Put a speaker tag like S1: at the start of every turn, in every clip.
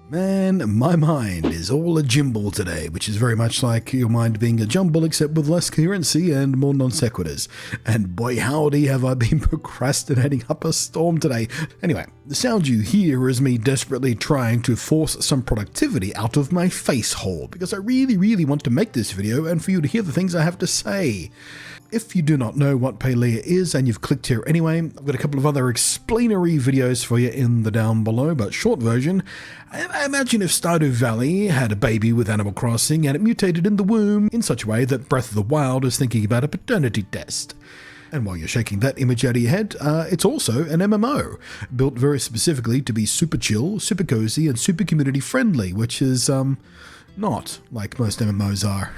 S1: Man, my mind is all a jimble today, which is very much like your mind being a jumble except with less coherency and more non sequiturs. And boy howdy have I been procrastinating up a storm today. Anyway, the sound you hear is me desperately trying to force some productivity out of my face hole, because I really want to make this video and for you to hear the things I have to say. If you do not know what Palia is and you've clicked here anyway, I've got a couple of other explanatory videos for you in the down below, but short version, I imagine if Stardew Valley had a baby with Animal Crossing and it mutated in the womb in such a way that Breath of the Wild is thinking about a paternity test. And while you're shaking that image out of your head, it's also an MMO, built very specifically to be super chill, super cozy, and super community friendly, which is, not like most MMOs are.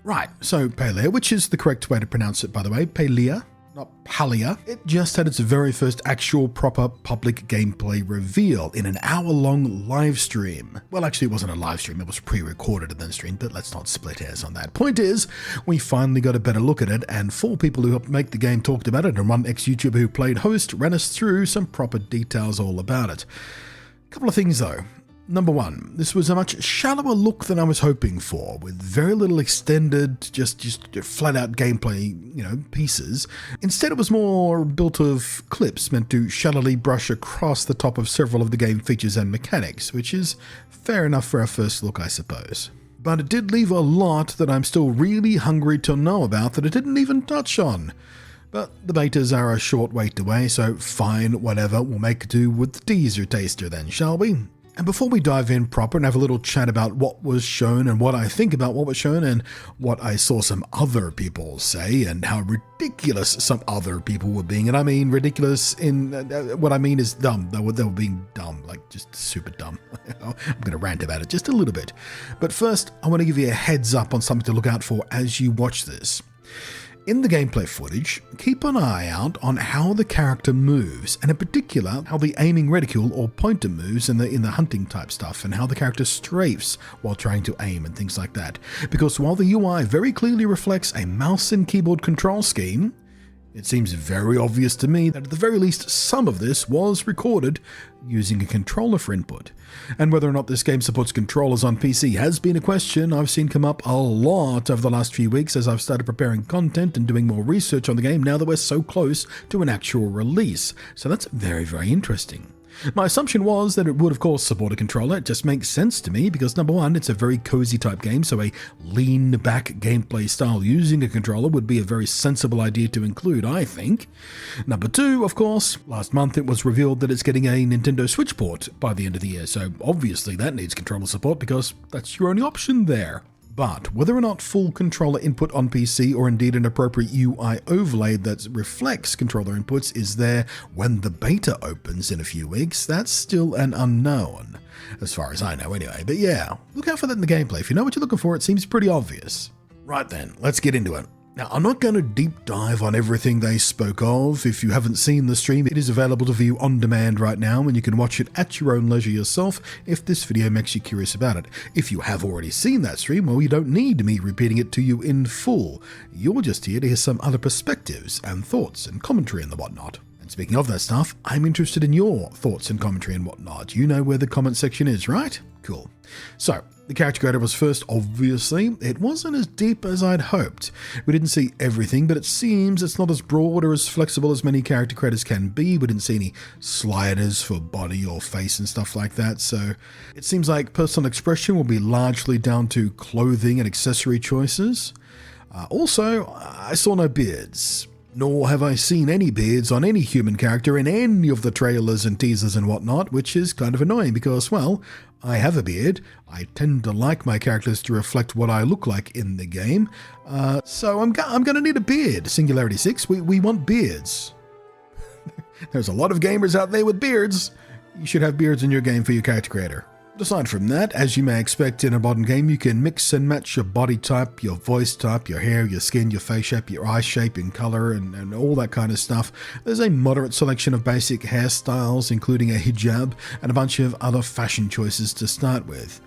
S1: Right, so Palia, which is the correct way to pronounce it, by the way, Palia, not Palia. It just had its very first actual proper public gameplay reveal in an hour-long live stream. Well, actually, it wasn't a live stream, it was pre-recorded and then streamed, but let's not split hairs on that. Point is, we finally got a better look at it, and 4 people who helped make the game talked about it, and one ex-YouTuber who played host ran us through some proper details all about it. A couple of things, though. Number 1, this was a much shallower look than I was hoping for, with very little extended, just flat-out gameplay, pieces. Instead, it was more built of clips meant to shallowly brush across the top of several of the game features and mechanics, which is fair enough for our first look, I suppose. But it did leave a lot that I'm still really hungry to know about that it didn't even touch on. But the betas are a short wait away, so fine, whatever, we'll make do with the teaser taster then, shall we? And before we dive in proper and have a little chat about what was shown and what I think about what was shown and what I saw some other people say and how ridiculous some other people were being, and I mean ridiculous in what I mean is dumb. They were being dumb, like just super dumb. I'm going to rant about it just a little bit. But first, I want to give you a heads up on something to look out for as you watch this. In the gameplay footage, keep an eye out on how the character moves, and in particular, how the aiming reticule or pointer moves in the hunting type stuff, and how the character strafes while trying to aim and things like that. Because while the UI very clearly reflects a mouse and keyboard control scheme, it seems very obvious to me that at the very least some of this was recorded using a controller for input. And whether or not this game supports controllers on PC has been a question I've seen come up a lot over the last few weeks as I've started preparing content and doing more research on the game now that we're so close to an actual release. So that's very interesting. My assumption was that it would of course support a controller. It just makes sense to me because number 1, it's a very cozy type game, so a lean back gameplay style using a controller would be a very sensible idea to include, I think. Number 2, of course, last month it was revealed that it's getting a Nintendo Switch port by the end of the year, so obviously that needs controller support because that's your only option there. But whether or not full controller input on PC or indeed an appropriate UI overlay that reflects controller inputs is there when the beta opens in a few weeks, that's still an unknown. As far as I know anyway, but yeah, look out for that in the gameplay. If you know what you're looking for, it seems pretty obvious. Right then, let's get into it. Now, I'm not going to deep dive on everything they spoke of. If you haven't seen the stream, it is available to view on demand right now, and you can watch it at your own leisure yourself if this video makes you curious about it. If you have already seen that stream, well, you don't need me repeating it to you in full. You're just here to hear some other perspectives and thoughts and commentary and the whatnot. And speaking of that stuff, I'm interested in your thoughts and commentary and whatnot. You know where the comment section is, right? Cool. So, the character creator was first, obviously. It wasn't as deep as I'd hoped. We didn't see everything, but it seems it's not as broad or as flexible as many character creators can be. We didn't see any sliders for body or face and stuff like that, so it seems like personal expression will be largely down to clothing and accessory choices. Also, I saw no beards. Nor have I seen any beards on any human character in any of the trailers and teasers and whatnot, which is kind of annoying because, well, I have a beard. I tend to like my characters to reflect what I look like in the game. So I'm going to need a beard. Singularity 6, we want beards. There's a lot of gamers out there with beards. You should have beards in your game for your character creator. Aside from that, as you may expect in a modern game, you can mix and match your body type, your voice type, your hair, your skin, your face shape, your eye shape and color, and all that kind of stuff. There's a moderate selection of basic hairstyles, including a hijab, and a bunch of other fashion choices to start with.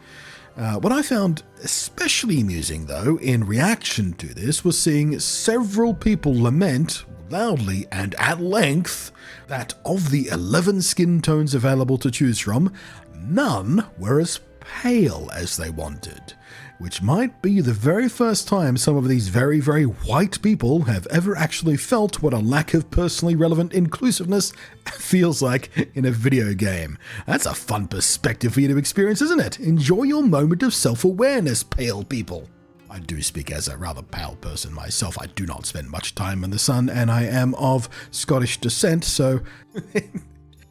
S1: What I found especially amusing, though, in reaction to this, was seeing several people lament, loudly and at length that of the 11 skin tones available to choose from, none were as pale as they wanted, which might be the very first time some of these very, very white people have ever actually felt what a lack of personally relevant inclusiveness feels like in a video game. That's a fun perspective for you to experience, isn't it? Enjoy your moment of self-awareness, pale people. I do speak as a rather pale person myself. I do not spend much time in the sun, and I am of Scottish descent, so...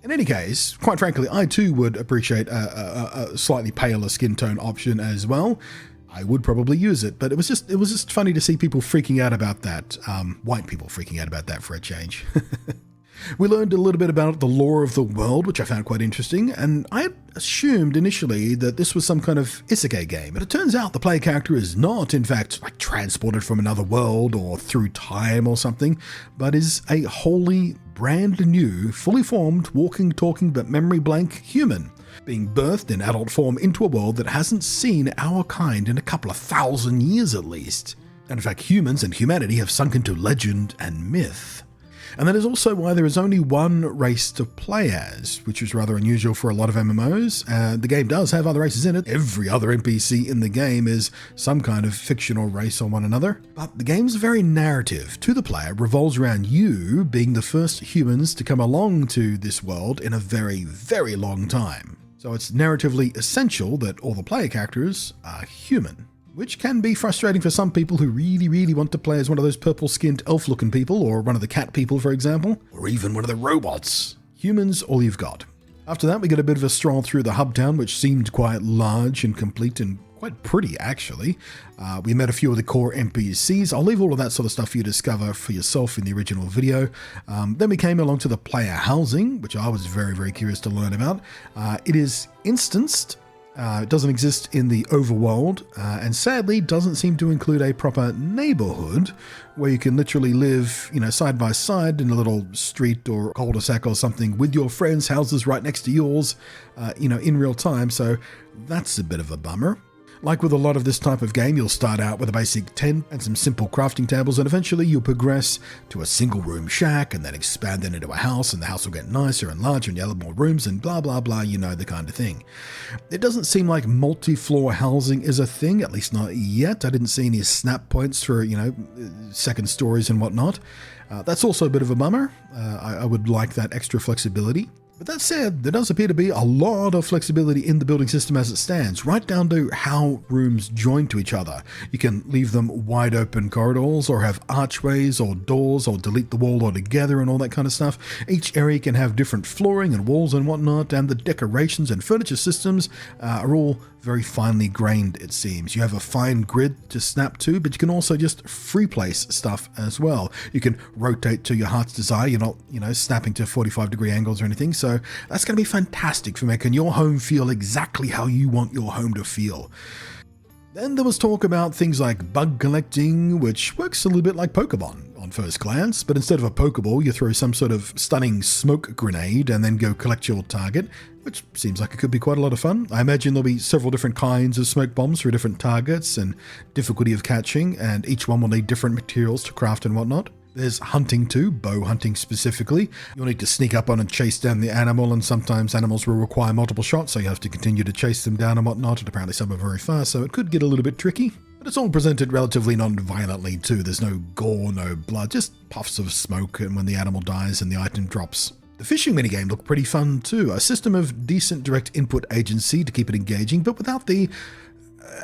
S1: In any case, quite frankly, I too would appreciate a slightly paler skin tone option as well. I would probably use it, but it was just funny to see people freaking out about that. White people freaking out about that for a change. We learned a little bit about the lore of the world, which I found quite interesting, and I had assumed initially that this was some kind of isekai game, but it turns out the player character is not, in fact, like transported from another world or through time or something, but is a wholly brand new, fully formed, walking, talking, but memory blank human, being birthed in adult form into a world that hasn't seen our kind in a couple of thousand years at least. And in fact, humans and humanity have sunk into legend and myth. And that is also why there is only one race to play as, which is rather unusual for a lot of MMOs. The game does have other races in it. Every other NPC in the game is some kind of fictional race on one another. But the game's very narrative to the player revolves around you being the first humans to come along to this world in a very, very long time. So it's narratively essential that all the player characters are human, which can be frustrating for some people who really, really want to play as one of those purple-skinned elf-looking people, or one of the cat people, for example, or even one of the robots. Humans, all you've got. After that, we get a bit of a stroll through the hub town, which seemed quite large and complete and quite pretty, actually. We met a few of the core NPCs. I'll leave all of that sort of stuff for you to discover for yourself in the original video. Then we came along to the player housing, which I was very, very curious to learn about. It is instanced. It doesn't exist in the overworld, and sadly doesn't seem to include a proper neighborhood where you can literally live, side by side in a little street or cul-de-sac or something with your friends' houses right next to yours, in real time. So that's a bit of a bummer. Like with a lot of this type of game, you'll start out with a basic tent and some simple crafting tables, and eventually you'll progress to a single room shack and then expand that into a house, and the house will get nicer and larger and you'll have more rooms and blah blah blah, the kind of thing. It doesn't seem like multi-floor housing is a thing, at least not yet. I didn't see any snap points for, second stories and whatnot. That's also a bit of a bummer. I would like that extra flexibility. But that said, there does appear to be a lot of flexibility in the building system as it stands, right down to how rooms join to each other. You can leave them wide open corridors, or have archways or doors, or delete the wall altogether and all that kind of stuff. Each area can have different flooring and walls and whatnot, and the decorations and furniture systems are all very finely grained, it seems. You have a fine grid to snap to, but you can also just free place stuff as well. You can rotate to your heart's desire. You're not, snapping to 45-degree angles or anything. So that's going to be fantastic for making your home feel exactly how you want your home to feel. Then there was talk about things like bug collecting, which works a little bit like Pokemon on first glance, but instead of a Pokeball, you throw some sort of stunning smoke grenade and then go collect your target, which seems like it could be quite a lot of fun. I imagine there'll be several different kinds of smoke bombs for different targets and difficulty of catching, and each one will need different materials to craft and whatnot. There's hunting too, bow hunting specifically. You'll need to sneak up on and chase down the animal, and sometimes animals will require multiple shots, so you have to continue to chase them down and whatnot, and apparently some are very fast, so it could get a little bit tricky. But it's all presented relatively non-violently too. There's no gore, no blood, just puffs of smoke and when the animal dies and the item drops. The fishing minigame looked pretty fun too, a system of decent direct input agency to keep it engaging, but without the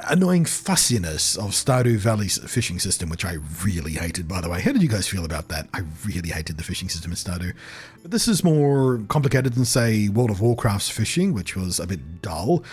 S1: annoying fussiness of Stardew Valley's fishing system, which I really hated, by the way. How did you guys feel about that? I really hated the fishing system in Stardew. But this is more complicated than, say, World of Warcraft's fishing, which was a bit dull.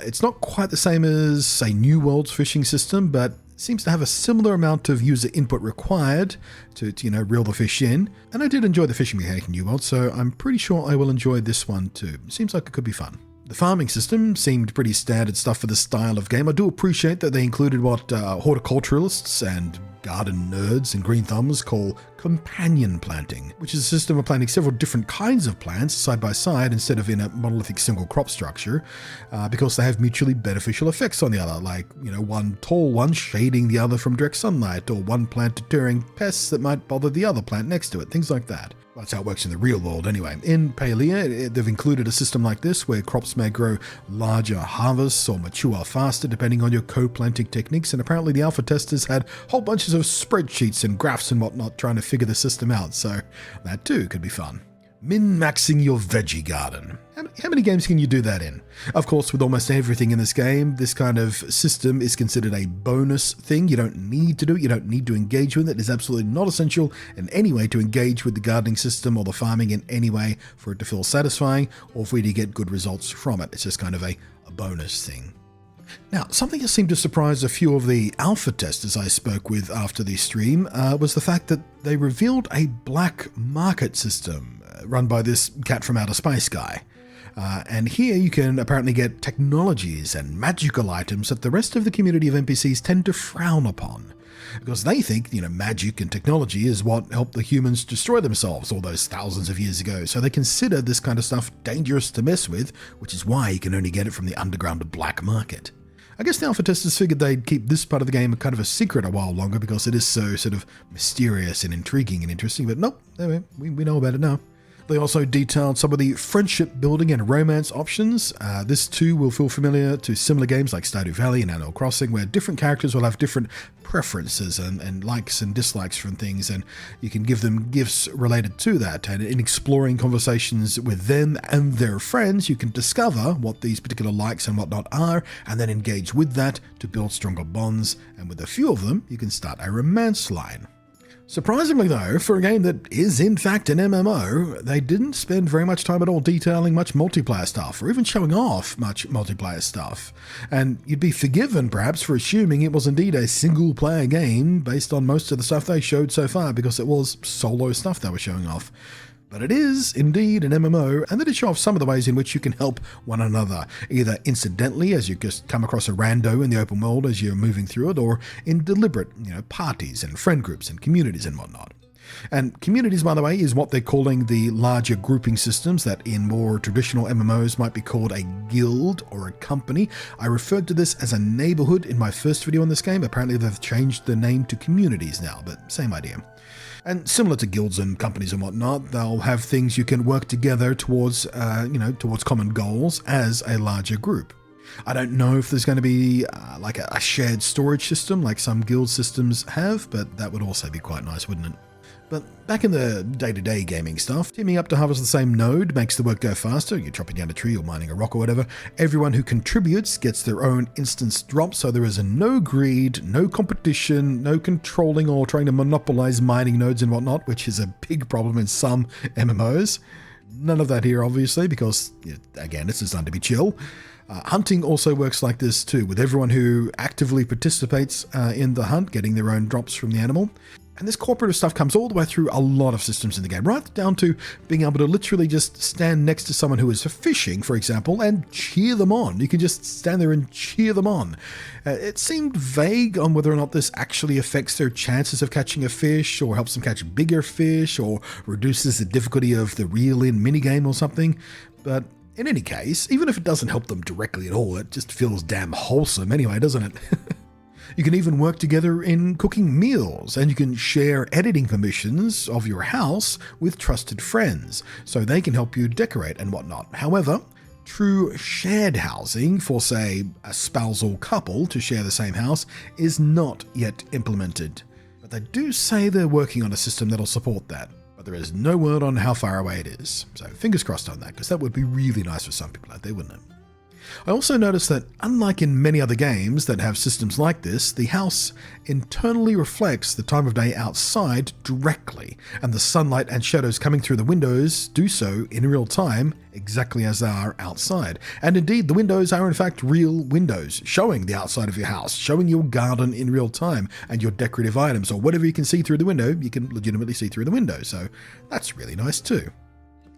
S1: It's not quite the same as, say, New World's fishing system, but seems to have a similar amount of user input required to reel the fish in. And I did enjoy the fishing mechanic in New World, so I'm pretty sure I will enjoy this one too. Seems like it could be fun. The farming system seemed pretty standard stuff for the style of game. I do appreciate that they included what horticulturalists and garden nerds and green thumbs call companion planting, which is a system of planting several different kinds of plants side by side instead of in a monolithic single crop structure, because they have mutually beneficial effects on the other, like, one tall one shading the other from direct sunlight, or one plant deterring pests that might bother the other plant next to it, things like that. That's how it works in the real world anyway. In Palia, they've included a system like this where crops may grow larger harvests or mature faster depending on your co-planting techniques, and apparently the alpha testers had whole bunches of spreadsheets and graphs and whatnot trying to figure the system out, so that too could be fun. Min-maxing your veggie garden. How many games can you do that in? Of course, with almost everything in this game, this kind of system is considered a bonus thing. You don't need to do it. You don't need to engage with it. It's absolutely not essential in any way to engage with the gardening system or the farming in any way for it to feel satisfying or for you to get good results from it. It's just kind of a bonus thing. Now, something that seemed to surprise a few of the alpha testers I spoke with after the stream was the fact that they revealed a black market system run by this cat from outer space guy. And here you can apparently get technologies and magical items that the rest of the community of NPCs tend to frown upon, because they think, magic and technology is what helped the humans destroy themselves all those thousands of years ago. So they consider this kind of stuff dangerous to mess with, which is why you can only get it from the underground black market. I guess the alpha testers figured they'd keep this part of the game kind of a secret a while longer because it is so sort of mysterious and intriguing and interesting, but nope, we know about it now. They also detailed some of the friendship building and romance options. This too will feel familiar to similar games like Stardew Valley and Animal Crossing, where different characters will have different preferences and likes and dislikes from things, and you can give them gifts related to that. And in exploring conversations with them and their friends, you can discover what these particular likes and whatnot are, and then engage with that to build stronger bonds. And with a few of them, you can start a romance line. Surprisingly though, for a game that is in fact an MMO, they didn't spend very much time at all detailing much multiplayer stuff, or even showing off much multiplayer stuff. And you'd be forgiven perhaps for assuming it was indeed a single player game based on most of the stuff they showed so far, because it was solo stuff they were showing off. But it is indeed an MMO, and they did show off some of the ways in which you can help one another, either incidentally as you just come across a rando in the open world as you're moving through it, or in deliberate, parties and friend groups and communities and whatnot. And communities, by the way, is what they're calling the larger grouping systems that in more traditional MMOs might be called a guild or a company. I referred to this as a neighborhood in my first video on this game. Apparently they've changed the name to communities now, but same idea. And similar to guilds and companies and whatnot, they'll have things you can work together towards, towards common goals as a larger group. I don't know if there's going to be like a shared storage system like some guild systems have, but that would also be quite nice, wouldn't it? But back in the day-to-day gaming stuff, teaming up to harvest the same node makes the work go faster. You're chopping down a tree or mining a rock or whatever. Everyone who contributes gets their own instance drop, so there is no greed, no competition, no controlling or trying to monopolize mining nodes and whatnot, which is a big problem in some MMOs. None of that here, obviously, because, again, it's designed to be chill. Hunting also works like this too, with everyone who actively participates in the hunt getting their own drops from the animal. And this cooperative stuff comes all the way through a lot of systems in the game, right down to being able to literally just stand next to someone who is fishing, for example, and cheer them on. You can just stand there and cheer them on. It seemed vague on whether or not this actually affects their chances of catching a fish, or helps them catch bigger fish, or reduces the difficulty of the reel-in minigame or something. But in any case, even if it doesn't help them directly at all, it just feels damn wholesome anyway, doesn't it? You can even work together in cooking meals, and you can share editing permissions of your house with trusted friends, so they can help you decorate and whatnot. However, true shared housing for, say, a spousal couple to share the same house is not yet implemented. But they do say they're working on a system that'll support that. But there is no word on how far away it is. So fingers crossed on that, because that would be really nice for some people out there, wouldn't it? I also noticed that, unlike in many other games that have systems like this, the house internally reflects the time of day outside directly, and the sunlight and shadows coming through the windows do so in real time, exactly as they are outside. And indeed, the windows are in fact real windows, showing the outside of your house, showing your garden in real time, and your decorative items, or whatever you can see through the window, you can legitimately see through the window, so that's really nice too.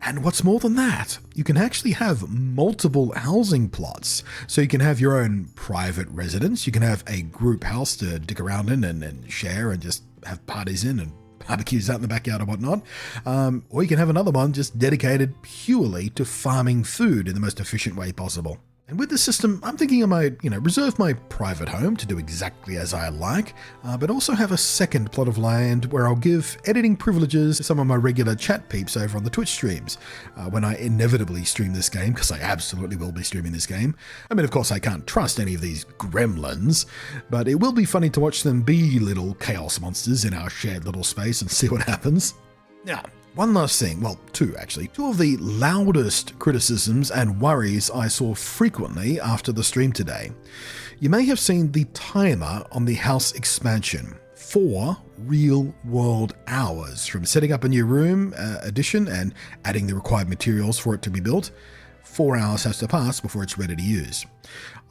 S1: And what's more than that, you can actually have multiple housing plots. So you can have your own private residence, you can have a group house to dick around in and share and just have parties in and barbecues out in the backyard or whatnot. Or you can have another one just dedicated purely to farming food in the most efficient way possible. And with this system, I'm thinking I might, reserve my private home to do exactly as I like, but also have a second plot of land where I'll give editing privileges to some of my regular chat peeps over on the Twitch streams, when I inevitably stream this game, because I absolutely will be streaming this game. I mean, of course, I can't trust any of these gremlins, but it will be funny to watch them be little chaos monsters in our shared little space and see what happens. Now, one last thing, well, two actually. Two of the loudest criticisms and worries I saw frequently after the stream today. You may have seen the timer on the house expansion. 4 real-world hours from setting up a new room addition and adding the required materials for it to be built. 4 hours has to pass before it's ready to use.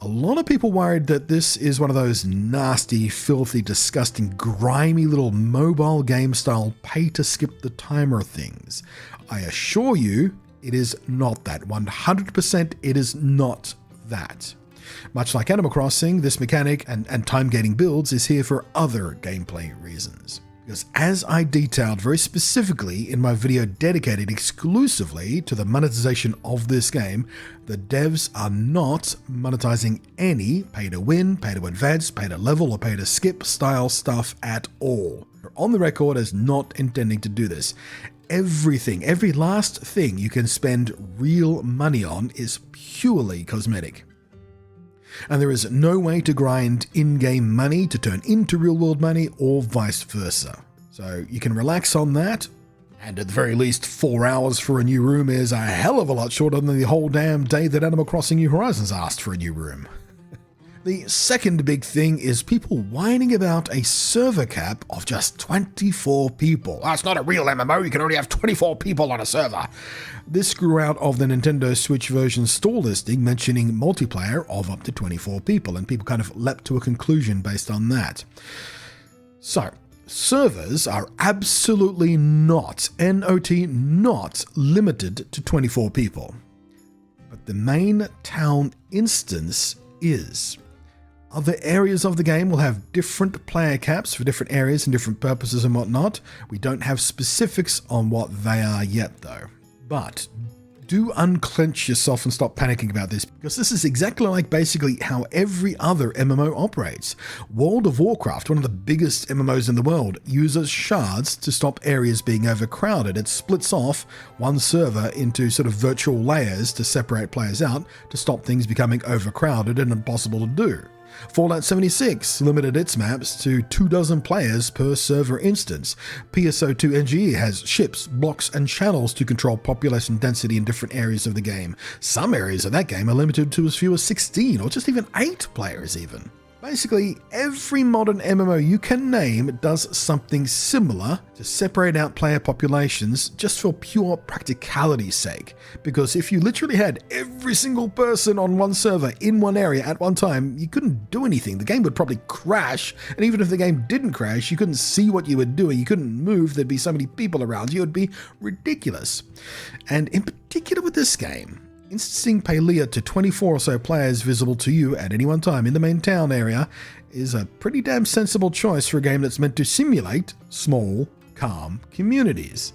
S1: A lot of people worried that this is one of those nasty, filthy, disgusting, grimy little mobile game style pay to skip the timer things. I assure you, it is not that. 100% it is not that. Much like Animal Crossing, this mechanic and time gating builds is here for other gameplay reasons. Because as I detailed very specifically in my video dedicated exclusively to the monetization of this game, the devs are not monetizing any pay to win, pay to advance, pay to level, or pay to skip style stuff at all. They're on the record as not intending to do this. Everything, every last thing you can spend real money on is purely cosmetic. And there is no way to grind in-game money to turn into real-world money or vice versa. So you can relax on that, and at the very least 4 hours for a new room is a hell of a lot shorter than the whole damn day that Animal Crossing New Horizons asked for a new room. The second big thing is people whining about a server cap of just 24 people. That's not a real MMO, you can only have 24 people on a server. This grew out of the Nintendo Switch version store listing mentioning multiplayer of up to 24 people, and people kind of leapt to a conclusion based on that. So, servers are absolutely not, not limited to 24 people. But the main town instance is. Other areas of the game will have different player caps for different areas and different purposes and whatnot. We don't have specifics on what they are yet though. But do unclench yourself and stop panicking about this, because this is exactly like basically how every other MMO operates. World of Warcraft, one of the biggest MMOs in the world, uses shards to stop areas being overcrowded. It splits off one server into sort of virtual layers to separate players out to stop things becoming overcrowded and impossible to do. Fallout 76 limited its maps to 24 players per server instance. PSO2 NGE has ships, blocks, and channels to control population density in different areas of the game. Some areas of that game are limited to as few as 16 or just even 8 players even. Basically, every modern MMO you can name does something similar to separate out player populations just for pure practicality's sake. Because if you literally had every single person on one server in one area at one time, you couldn't do anything. The game would probably crash, and even if the game didn't crash, you couldn't see what you were doing, you couldn't move, there'd be so many people around you, it would be ridiculous. And in particular with this game, instancing Palia to 24 or so players visible to you at any one time in the main town area is a pretty damn sensible choice for a game that's meant to simulate small, calm communities.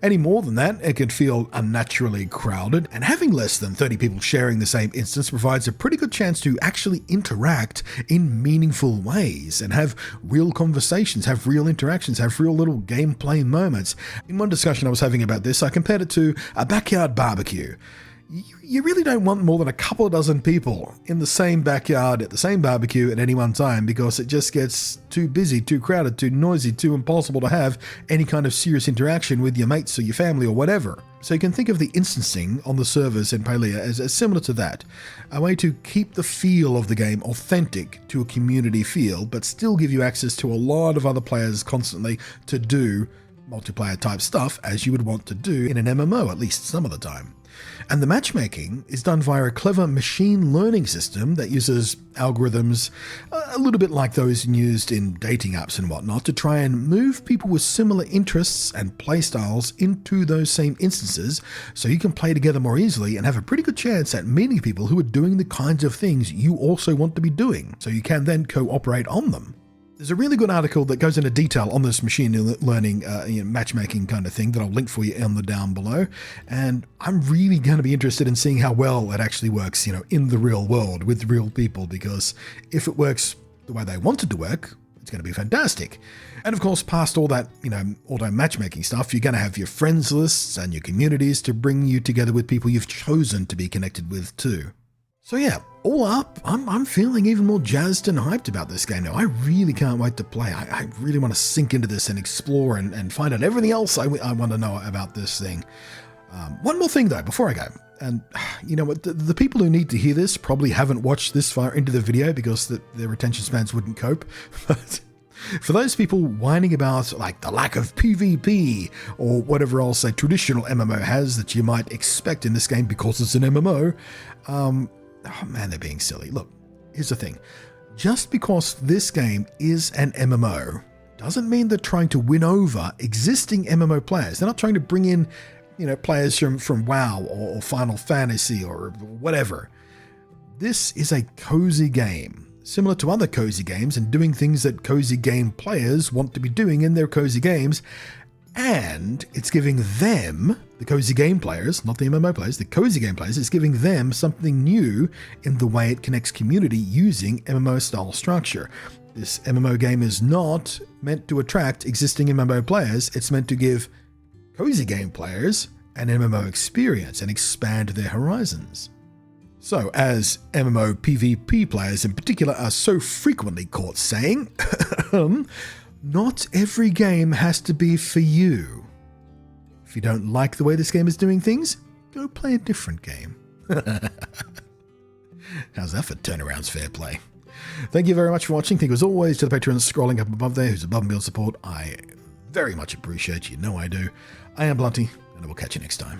S1: Any more than that, it could feel unnaturally crowded, and having less than 30 people sharing the same instance provides a pretty good chance to actually interact in meaningful ways and have real conversations, have real interactions, have real little gameplay moments. In one discussion I was having about this, I compared it to a backyard barbecue. You really don't want more than a couple of dozen people in the same backyard at the same barbecue at any one time, because it just gets too busy, too crowded, too noisy, too impossible to have any kind of serious interaction with your mates or your family or whatever. So you can think of the instancing on the servers in Palia as similar to that, a way to keep the feel of the game authentic to a community feel, but still give you access to a lot of other players constantly to do multiplayer type stuff as you would want to do in an MMO, at least some of the time. And the matchmaking is done via a clever machine learning system that uses algorithms a little bit like those used in dating apps and whatnot to try and move people with similar interests and playstyles into those same instances so you can play together more easily and have a pretty good chance at meeting people who are doing the kinds of things you also want to be doing, so you can then cooperate on them. There's a really good article that goes into detail on this machine learning matchmaking kind of thing that I'll link for you on the down below. And I'm really going to be interested in seeing how well it actually works, in the real world with real people, because if it works the way they want it to work, it's going to be fantastic. And of course, past all that, auto matchmaking stuff, you're going to have your friends lists and your communities to bring you together with people you've chosen to be connected with too. So yeah, all up, I'm feeling even more jazzed and hyped about this game now. I really can't wait to play. I really want to sink into this and explore and find out everything else I want to know about this thing. One more thing though, before I go. And you know what, the people who need to hear this probably haven't watched this far into the video because their attention spans wouldn't cope. But for those people whining about like the lack of PvP or whatever else a traditional MMO has that you might expect in this game because it's an MMO, oh man, they're being silly. Look, here's the thing. Just because this game is an MMO doesn't mean they're trying to win over existing MMO players. They're not trying to bring in, players from WoW or Final Fantasy or whatever. This is a cozy game, similar to other cozy games and doing things that cozy game players want to be doing in their cozy games. And it's giving them, the cozy game players, not the MMO players, the cozy game players, it's giving them something new in the way it connects community using MMO style structure. This MMO game is not meant to attract existing MMO players, it's meant to give cozy game players an MMO experience and expand their horizons. So, as MMO PvP players in particular are so frequently caught saying, not every game has to be for you. If you don't like the way this game is doing things, go play a different game. How's that for turnarounds fair play? Thank you very much for watching. Thank you as always to the Patreon scrolling up above there who's above and beyond support. I very much appreciate you. Know I do. I am Blunty, and I will catch you next time.